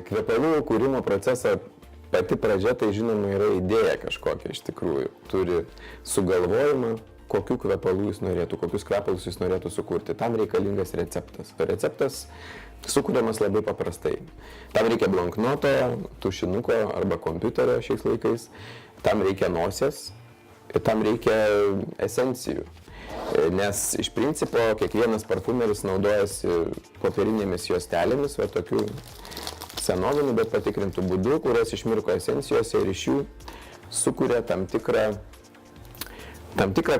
Kvepalų kūrimo proceso pati pradžia, tai žinoma, yra idėja kažkokia iš tikrųjų. Turi sugalvojimą, kokių kvepalų jis norėtų, kokius kvepalus jis norėtų sukurti. Tam reikalingas receptas. Receptas sukuriamas labai paprastai. Tam reikia blanknoto, tušinuko arba kompiuterio šiais laikais. Tam reikia nosies ir tam reikia esencijų. Nes iš principo kiekvienas parfumeris naudojasi popierinėmis juostelėmis, va tokių senovinių, bet patikrintų būdų, kurios išmirko esencijose ir iš jų sukuria tam tikrą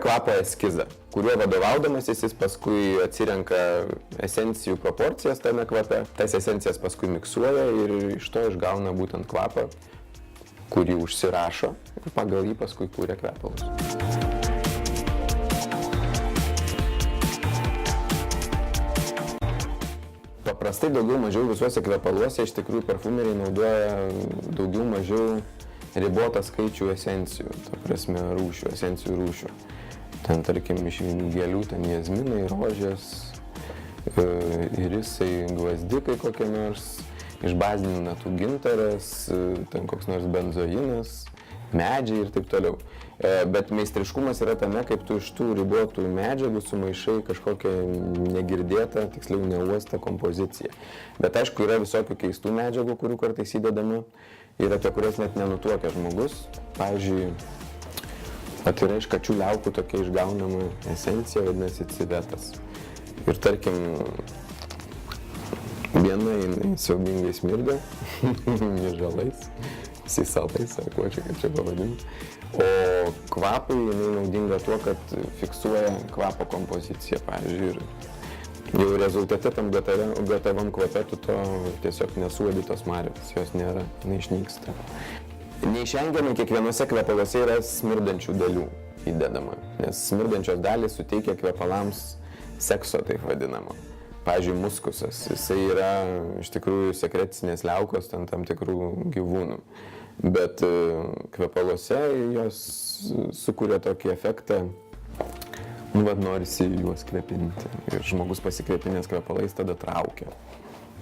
kvapo eskizą, kuriuo vadovaudamasis jis paskui atsirenka esencijų proporcijas tame kvape, tas esencijas paskui miksuoja ir iš to išgauna būtent kvapą, kurį užsirašo ir pagal jį paskui kūrė kvepalus. Paprastai daugiau mažiau visuose kvepaluose iš tikrųjų parfumeriai naudoja daugiau mažiau ribotą skaičių esencijų, ta prasme rūšių, esencijų rūšių. Ten tarkim iš gėlių, ten jazminai, rožės, irisai, gvazdikai kokie nors, iš bazinių natų gintaras, ten koks nors benzoinas, medžiai ir taip toliau. Bet meistriškumas yra tame, kaip tu iš tų ribotų medžiagų sumaišai kažkokią negirdėtą, tiksliau neuostą kompoziciją. Bet aišku, yra visokių keistų medžiagų, kurių kartais įdedama ir apie kurias net nenutuokia žmogus. Pavyzdžiui, yra iš kačių liaukų tokia išgaunama esencija, vadinasi civetas. Ir tarkim, viena siaubingai smirda, žalais, sisalais, ar kuo čia, kaip čia pavadinti. O kvapui jinai naudinga tuo, kad fiksuoja kvapo kompoziciją, pavyzdžiui, ir jau rezultate tam gatavam kvape tu to tiesiog nesuodi tos marės, jos nėra, neišnyksta. Neišvengiamai kiekvienose kvepaluose yra smirdančių dalių įdedama, nes smirdančios dalys suteikia kvepalams sekso, taip vadinamo. Pavyzdžiui, muskusas, jisai yra iš tikrųjų sekrecinės liaukos tam tikrų gyvūnų. Bet kvepaluose jos sukuria tokį efektą, norisi juos kvepinti. Ir žmogus pasikvepinės kvepalais tada traukia,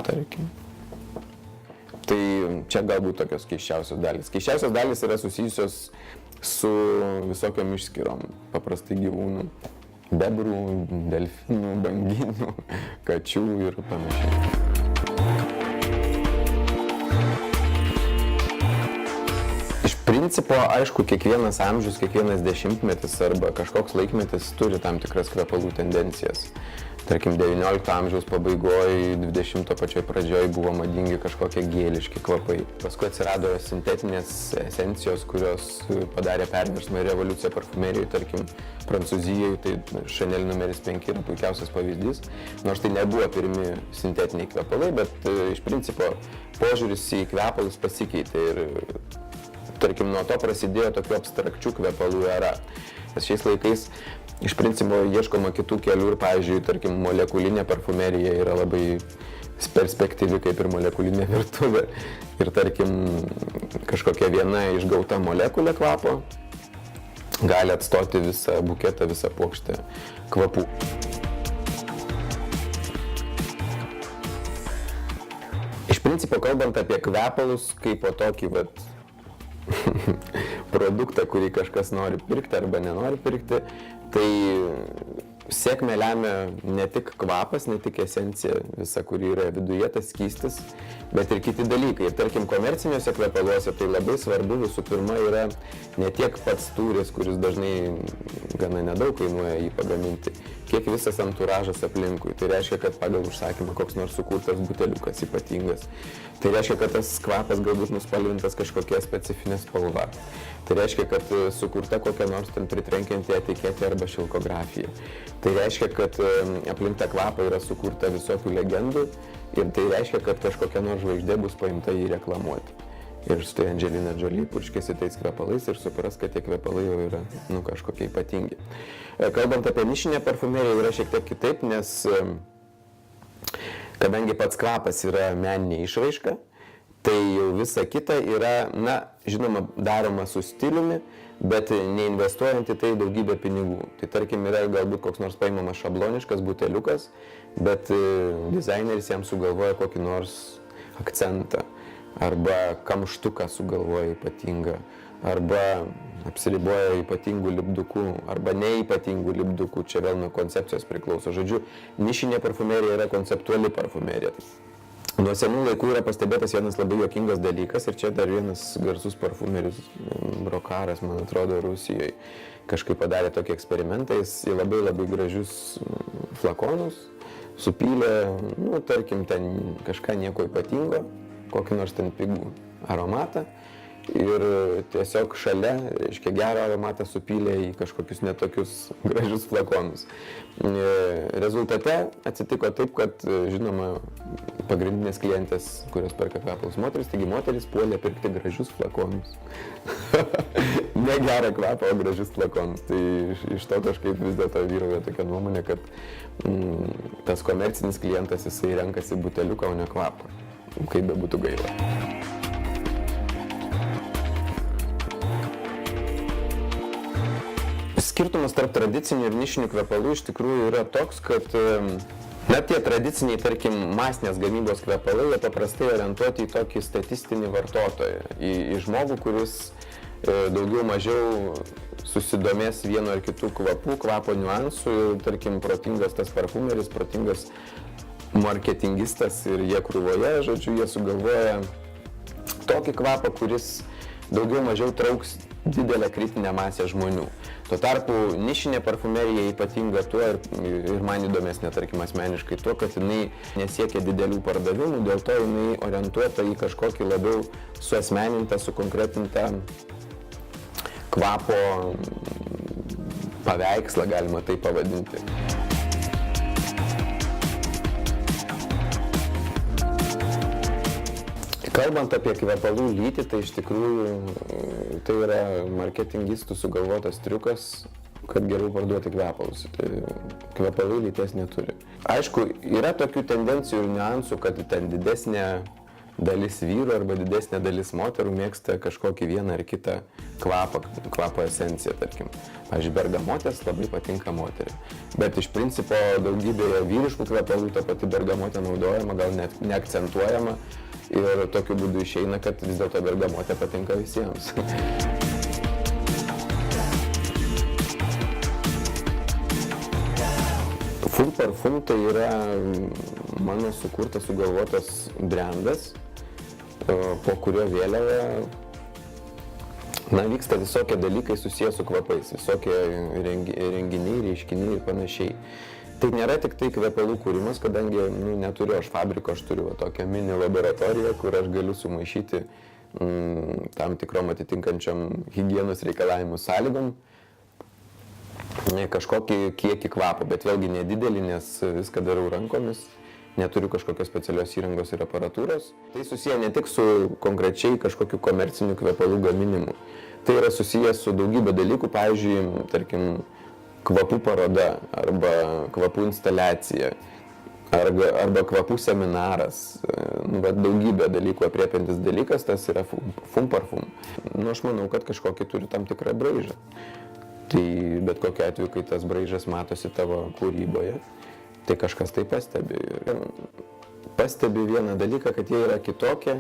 tarkim. Tai čia galbūt tokios keisčiausios dalys. Keisčiausios dalys yra susijusios su visokiom išskyrom, paprastai gyvūnų, bebrų, delfinų, banginių, kačių ir panašiai. Iš principo, aišku, kiekvienas amžius, kiekvienas dešimtmetis arba kažkoks laikmetis turi tam tikras kvepalų tendencijas. Tarkim, 19 amžiaus pabaigoje, 20 pačioj pradžioj buvo madingi kažkokie gėliški kvapai. Paskui atsirado sintetinės esencijos, kurios padarė perversmą ir revoliuciją parfumerijoje, tarkim, Prancūzijoje, tai Chanel numeris 5 yra puikiausias pavyzdys. Nors tai nebuvo pirmi sintetiniai kvepalai, bet iš principo požiūris į kvepalus pasikeitė ir tarkim, nuo to prasidėjo tokių abstrakčių kvepalų era. Nes šiais laikais iš principo ieškoma kitų kelių ir, pavyzdžiui, tarkim, molekulinė parfumerija yra labai perspektyvi kaip ir molekulinė virtuvė. Ir, tarkim, kažkokia viena išgauta molekulė kvapo gali atstoti visą buketą, visą puokštę kvapų. Iš principo, kalbant apie kvepalus, kaip po tokį produktą, kurį kažkas nori pirkti arba nenori pirkti, tai sėkmę lemia ne tik kvapas, ne tik esencija visa, kuri yra viduje, tas skystis, bet ir kiti dalykai. Ir tarkim, komerciniuose kvepaluose tai labai svarbu visų pirma yra ne tiek pats tūris, kuris dažnai gana nedaug kainuoja jį pagaminti, kiek visas anturažas aplinkui. Tai reiškia, kad pagal užsakymą koks nors sukurtas buteliukas ypatingas. Tai reiškia, kad tas kvapas galbūt nuspalvintas kažkokia specifinė spalva. Tai reiškia, kad sukurta kokia nors ten pritrenkianti etiketė arba šilkografija. Tai reiškia, kad aplink tą kvapą yra sukurta visokių legendų ir tai reiškia, kad kažkokia nors žvaigždė bus paimta jį reklamuoti. Ir štai Angelina Jolie purškėsi tais kvepalais ir supras, kad tie kvepalai jau yra kažkokie ypatingi. Kalbant apie nišinę parfumeriją, yra šiek tiek kitaip, nes kadangi pats kvapas yra meninė išraiška, tai jau visa kita yra, na, žinoma, daroma su stiliumi, bet neinvestuojant į tai daugybę pinigų. Tai tarkim yra galbūt koks nors paimamas šabloniškas buteliukas, bet dizaineris jam sugalvoja kokį nors akcentą, arba kamštuką sugalvoja ypatingą, arba apsiriboja ypatingų lipdukų, arba neypatingų lipdukų, čia vėl nuo koncepcijos priklauso. Žodžiu, nišinė parfumerija yra konceptuali parfumerija. Nuo senų laikų yra pastebėtas vienas labai juokingas dalykas ir čia dar vienas garsus parfumeris, Brokaras, man atrodo, Rusijoje, kažkaip padarė tokį eksperimentą, jis į labai gražius flakonus supylė, nu, tarkim, ten kažką nieko ypatingo, kokį nors ten pigų aromatą ir tiesiog šalia, reiškia, gerą aromatą supylė į kažkokius netokius gražius flakonus. Rezultate atsitiko taip, kad, žinoma, pagrindinės klientės, kurios perka kvepalus moteris, taigi moteris puolė pirkti gražius flakonus. Ne gerą kvapą, o gražius flakonus. Tai iš to kažkaip vis dėlto vyrauja tokia nuomonė, kad tas komercinis klientas, jisai renkasi buteliuką, o ne kvapą. Kaip be būtų gaila. Skirtumas tarp tradicinių ir nišinių kvepalų iš tikrųjų yra toks, kad na, tie tradiciniai, tarkim, masinės gamybos kvepalai, jie paprastai orientuoti į tokį statistinį vartotoją, į žmogų, kuris daugiau mažiau susidomės vienu ar kitų kvapų, kvapo niuansų, tarkim, protingas tas parfumeris, protingas marketingistas ir jie krūvoje, žodžiu, jie sugalvoja tokį kvapą, kuris daugiau mažiau trauks didelę kritinę masę žmonių. Tuo tarpu nišinė parfumerija ypatinga tuo ir man įdomesnė, tarkim, asmeniškai tuo, kad jinai nesiekia didelių pardavimų, dėl to jinai orientuota į kažkokį labiau suasmenintą, sukonkretintą kvapo paveikslą, galima tai pavadinti. Kalbant apie kvepalų lytį, tai iš tikrųjų tai yra marketingistų sugalvotas triukas, kad geriau parduoti kvepalus. Kvepalai lyties neturi. Aišku, yra tokių tendencijų ir niuansų, kad ten didesnė dalis vyrų arba didesnė dalis moterų mėgsta kažkokį vieną ar kitą kvapo esenciją, tarkim. Pavyzdžiui, bergamotės labai patinka moteriai. Bet iš principo daugybėje vyriškų kvepalų ta pati bergamotė naudojama, gal net neakcentuojama. Ir tokiu būdu išeina, kad vis dėlto bergamotė patinka visiems. Full Parfum tai yra mano sukurtas, sugalvotas brandas, po kurio vėliava vyksta visokie dalykai susiję su kvapais, visokie renginiai, reiškiniai ir panašiai. Tai nėra tik tai kvepalų kūrimas, kadangi neturiu aš fabriko, aš turiu tokią mini laboratoriją, kur aš galiu sumaišyti tam tikrom atitinkančiam higienos reikalavimų sąlygom kažkokį kiekį kvapo, bet vėlgi nedidelį, nes viską darau rankomis, neturiu kažkokios specialios įrangos ir aparatūros. Tai susiję ne tik su konkrečiai kažkokiu komerciniu kvepalų gaminimu, tai yra susijęs su daugybė dalykų, pavyzdžiui, tarkim, kvapų paroda arba kvapų instaliacija arba kvapų seminaras, daugybė dalykų apriepiantis dalykas, tas yra Full Parfum. Aš manau, kad kažkokį turi tam tikrą braižą. Tai bet kokiu atveju, kai tas braižas matosi tavo kūryboje, tai kažkas tai pastebi. Pastebi vieną dalyką, kad jie yra kitokie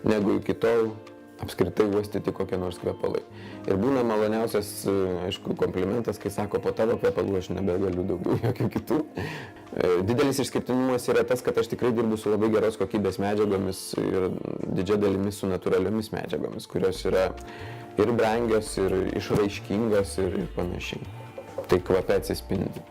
negu iki tol apskritai uostyti kokie nors kvepalai. Ir būna maloniausias, aišku, komplimentas, kai sako, po tavo kvepalų aš nebegaliu daugiau jokių kitų. Didelis išskirtinumas yra tas, kad aš tikrai dirbu su labai geros kokybės medžiagomis ir didžia dalimi su natūraliomis medžiagomis, kurios yra ir brangios, ir išraiškingos ir panašiai. Tai kvape atsispindi.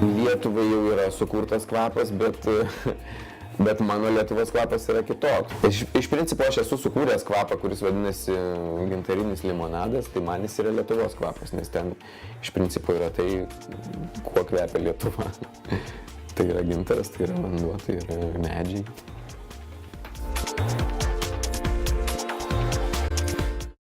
Lietuvai jau yra sukurtas kvapas, bet mano Lietuvos kvapas yra kitoks. Iš principo aš esu sukūręs kvapą, kuris vadinasi gintarinis limonadas, tai man jis yra Lietuvos kvapas, nes ten iš principo yra tai, kuo kvepia Lietuva. Tai yra gintaras, tai yra vanduo, tai yra medžiai.